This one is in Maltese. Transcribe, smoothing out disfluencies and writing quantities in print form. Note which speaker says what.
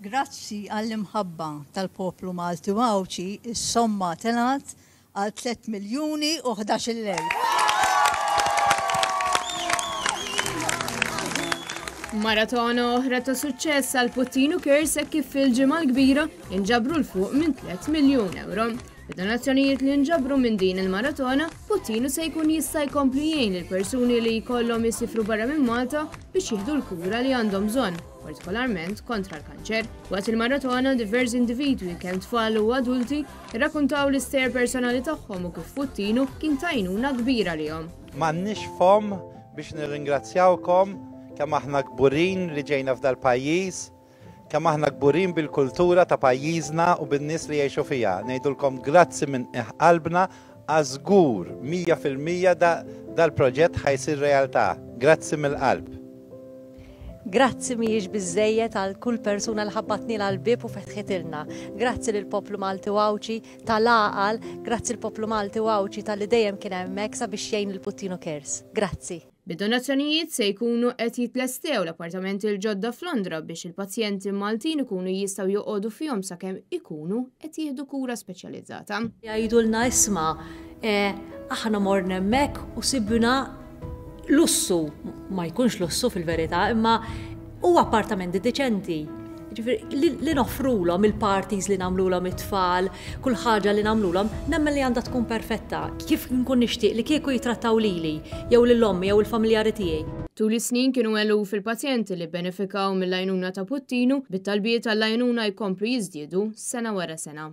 Speaker 1: Grazzi għall-imħabba tal-poplu Malti Wawċi, is-somma telat għal 3,011,000.
Speaker 2: Maratona oħra ta' suċċess għal Puttinu Kers kif fil-ġimgħa l-kbira inġabru l-fuq minn 3 miljun euro. Bid-donazzjonijiet li nġabru minn din il-maratona, Puttinu se jkun jista' jkompli jgħin lill-persuni li jkollhom jisifru barra minn Malta biex jieħdu l-kura li għandhom bżonn, partikolarment kontra l-kanċer. Waqt il-maratona, diversi individwi kemm tfal u adulti irrakkuntaw l-ister personali tagħhom u kif Puttinu kien ta' għajnuna kbira lihom.
Speaker 3: M'għandniex fom biex nirringrazzjawkom kemm aħna kburin li ġejna f'dal pajjiż, kemm aħna kburin bil-kultura ta' pajjiżna u bin-nies li jgħixu fiha. Ngħidulkom grazzi minn qalbna għażgur 100% dal-proġett ħajsir realtà. Grazzi mill-qalb.
Speaker 4: Grazzi mhijiex biżżejjed għal kull persuna li ħabbatni l-qalbib u fetħitilna. Grazzi lill poplu Malti Wawċi tal-għaqal, grazzi l-poplu Malti Wawċi tal-li dejjem kien hemmhekk sabiex jgħin il-Puttinu Kers. Grazzi.
Speaker 2: Bid-donazzjonijiet se jkunu qed jitlestew l-appartamenti l-ġodda f'Londra biex il-pazjenti Maltin ikunu jistgħu joqogħdu fihom sakemm ikunu qed jieħdu kura speċjalizzata.
Speaker 4: Jgħidulna isma' aħna morna hemmhekk u sibna lussu, ma jkunx lussu fil-verità, imma huwa appartamenti deċenti. Li noffrulhom il-parties li nagħmluhom it-tfal, kull ħaġa li nagħmluhom, nemmen li għandha tkun perfetta. Kif nkun nixtieq li kieku jitrattaw lili, jew lill-ommi jew il-familjari tiegħi.
Speaker 2: Tul is-snin kienu eluf il-pazjenti li benefikaw mill-għajnuna ta' Puttinu, bit-talbiet tal-għajnuna jkomplu jiżdiedu sena wara sena.